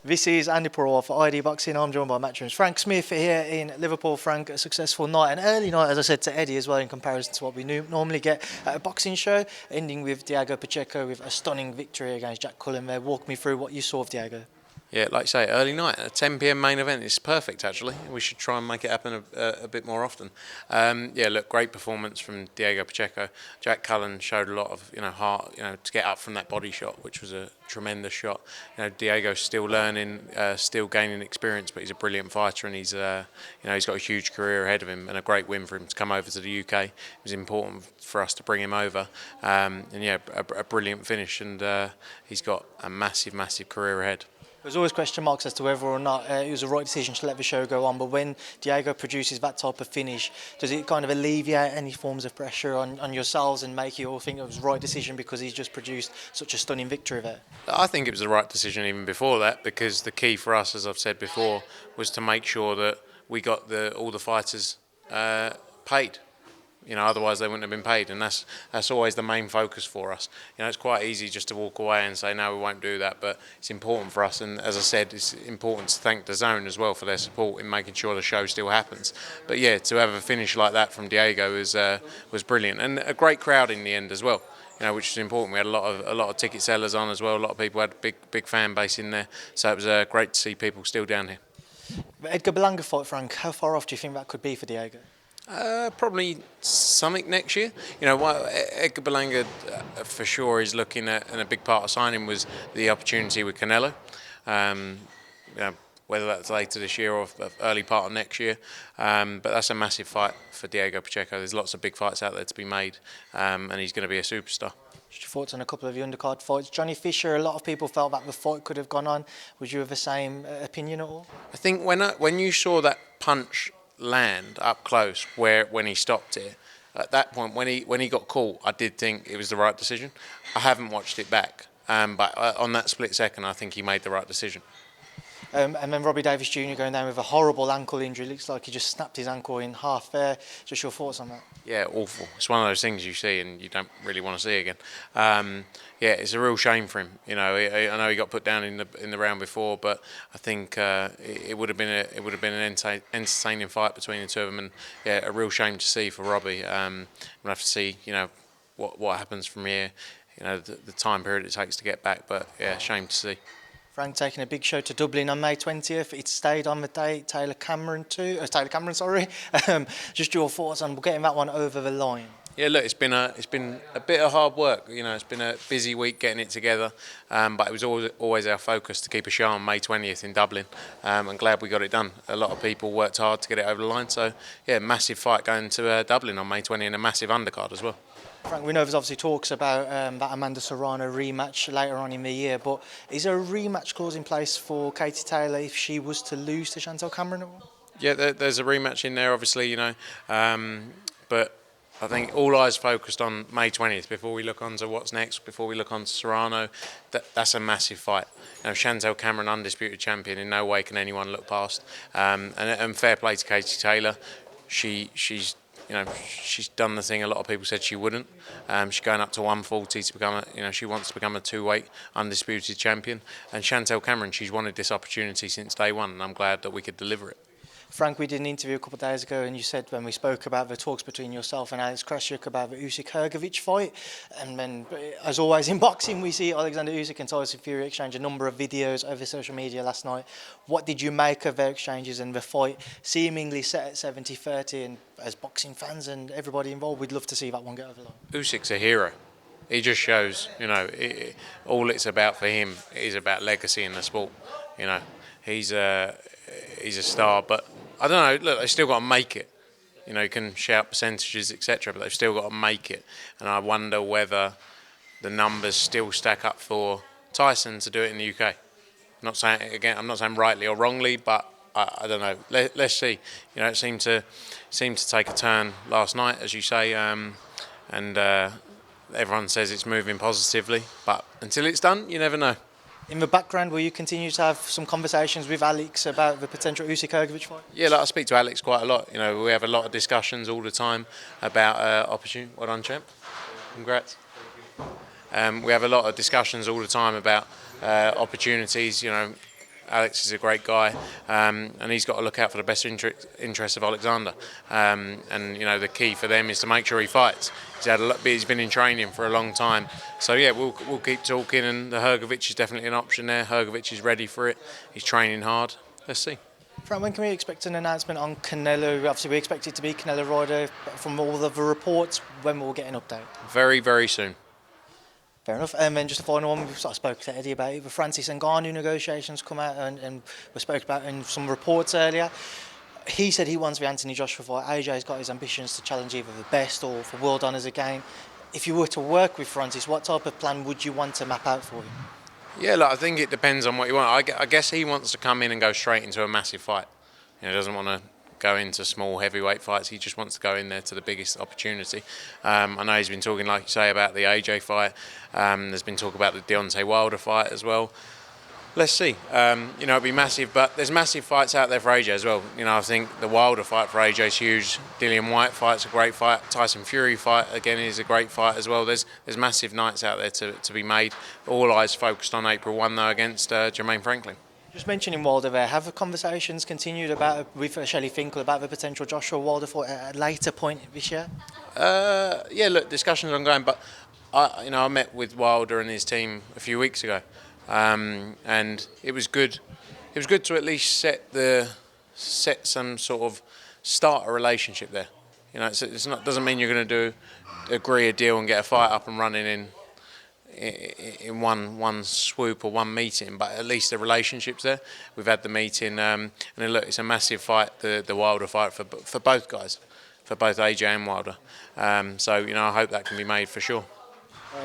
This is Andi Purewal for ID Boxing. I'm joined by Matchroom's Frank Smith here in Liverpool. Frank, a successful night, an early night, as I said to Eddie as well, in comparison to what we normally get at a boxing show, ending with Diego Pacheco with a stunning victory against Jack Cullen there. Walk me through what you saw of Diego. Yeah, like you say, early night, a 10 p.m. main event. It's perfect, actually. We should try and make it happen a bit more often. Yeah, look, great performance from Diego Pacheco. Jack Cullen showed a lot of heart, to get up from that body shot, which was a tremendous shot. Diego's still learning, still gaining experience, but he's a brilliant fighter, and he's got a huge career ahead of him, and a great win for him to come over to the UK. It was important for us to bring him over, and yeah, a brilliant finish, and he's got a massive career ahead. There's always question marks as to whether or not it was the right decision to let the show go on, but when Diego produces that type of finish, does it kind of alleviate any forms of pressure on yourselves and make you all think it was the right decision because he's just produced such a stunning victory there? I think it was the right decision even before that, because the key for us, as I've said before, was to make sure that we got all the fighters paid. Otherwise they wouldn't have been paid, and that's always the main focus for us. It's quite easy just to walk away and say no, we won't do that, but it's important for us. And as I said, it's important to thank DAZN as well for their support in making sure the show still happens. But yeah, to have a finish like that from Diego was brilliant, and a great crowd in the end as well. Which is important. We had a lot of ticket sellers on as well. A lot of people had a big fan base in there, so it was great to see people still down here. The Edgar Berlanga fight, Frank, how far off do you think that could be for Diego? Probably something next year. Edgar Berlanga for sure is looking at, and a big part of signing was the opportunity with Canelo. Whether that's later this year or early part of next year, but that's a massive fight for Diego Pacheco. There's lots of big fights out there to be made, and he's going to be a superstar. Just your thoughts on a couple of the undercard fights. Johnny Fisher, a lot of people felt that the fight could have gone on. Would you have the same opinion at all? I think when you saw that punch land up close, when he stopped it, at that point when he got caught, I did think it was the right decision. I haven't watched it back, but on that split second, I think he made the right decision. And then Robbie Davies Jr going down with a horrible ankle injury. Looks like he just snapped his ankle in half there. Just your thoughts on that? Yeah, awful. It's one of those things you see and you don't really want to see again. Yeah, it's a real shame for him. I know he got put down in the round before, but I think it would have been an entertaining fight between the two of them, and yeah, a real shame to see for Robbie. We'll have to see, what happens from here. The time period it takes to get back, but yeah, shame to see. Frank taking a big show to Dublin on May 20th. It stayed on the date. Taylor Cameron, sorry. Just your thoughts on getting that one over the line. Yeah, look, it's been a bit of hard work. It's been a busy week getting it together, but it was always our focus to keep a show on May 20th in Dublin. I'm glad we got it done. A lot of people worked hard to get it over the line. So yeah, massive fight going to Dublin on May 20th, and a massive undercard as well. Frank, we know there's obviously talks about that Amanda Serrano rematch later on in the year, but is there a rematch clause in place for Katie Taylor if she was to lose to Chantel Cameron? Yeah, there's a rematch in there, obviously, but I think all eyes focused on May 20th before we look on to what's next, before we look on to Serrano. That's a massive fight. Chantel Cameron, undisputed champion, in no way can anyone look past. And fair play to Katie Taylor. She's done the thing a lot of people said she wouldn't. She's going up to 140 to become she wants to become a two-weight undisputed champion. And Chantel Cameron, she's wanted this opportunity since day one, and I'm glad that we could deliver it. Frank, we did an interview a couple of days ago, and you said when we spoke about the talks between yourself and Alex Krassyuk about the Usyk-Hrgovic fight, and then, as always in boxing, we see Alexander Usyk and Tyson Fury exchange a number of videos over social media last night. What did you make of their exchanges and the fight seemingly set at 70-30? And as boxing fans and everybody involved, we'd love to see that one get over the line. Usyk's a hero. He just shows, all it's about for him is about legacy in the sport. He's a star, but I don't know. Look, they've still got to make it. You can shout percentages, etc., but they've still got to make it. And I wonder whether the numbers still stack up for Tyson to do it in the UK. I'm not saying rightly or wrongly, but I don't know. Let's see. It seemed to take a turn last night, as you say, and everyone says it's moving positively. But until it's done, you never know. In the background, will you continue to have some conversations with Alex about the potential Usyk-Hrgovic fight? Yeah, I speak to Alex quite a lot. We have a lot of discussions all the time about opportunity. Well done, champ. Congrats. We have a lot of discussions all the time about opportunities. Alex is a great guy, and he's got to look out for the best interest of Alexander. And you know, the key for them is to make sure he fights. He's been in training for a long time, so yeah, we'll keep talking. And the Hrgovic is definitely an option there. Hrgovic is ready for it. He's training hard. Let's see. Fran, when can we expect an announcement on Canelo? Obviously, we expect it to be Canelo-Ryder. From all of the reports, when we'll get an update? Very, very soon. Fair enough. And then just a final one, I spoke to Eddie about it. The Francis Ngannou negotiations come out and we spoke about in some reports earlier. He said he wants the Anthony Joshua fight. AJ's got his ambitions to challenge either the best or for world honours again. If you were to work with Francis, what type of plan would you want to map out for him? Yeah, look, I think it depends on what you want. I guess he wants to come in and go straight into a massive fight. You know, he doesn't want to go into small heavyweight fights. He just wants to go in there to the biggest opportunity. I know he's been talking, like you say, about the AJ fight. There's been talk about the Deontay Wilder fight as well. Let's see. You know, it'll be massive, but there's massive fights out there for AJ as well. You know, I think the Wilder fight for AJ is huge. Dillian Whyte fight's a great fight. Tyson Fury fight again is a great fight as well. There's massive nights out there to be made. All eyes focused on April 1 though against Jermaine Franklin. Just mentioning Wilder there, have the conversations continued with Shelley Finkel about the potential Joshua Wilder fight at a later point this year? Yeah, look, discussions are ongoing, but I met with Wilder and his team a few weeks ago, and it was good. It was good to at least set some sort of start a relationship there. You know, it's not doesn't mean you're going to agree a deal and get a fight up and running in one swoop or one meeting, but at least the relationship's there. We've had the meeting, and look, it's a massive fight, the Wilder fight for both guys, for both AJ and Wilder. So you know, I hope that can be made for sure.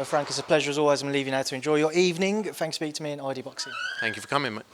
Frank, it's a pleasure as always. I'm leaving now to enjoy your evening. Thanks for speaking to me in ID Boxing. Thank you for coming, mate.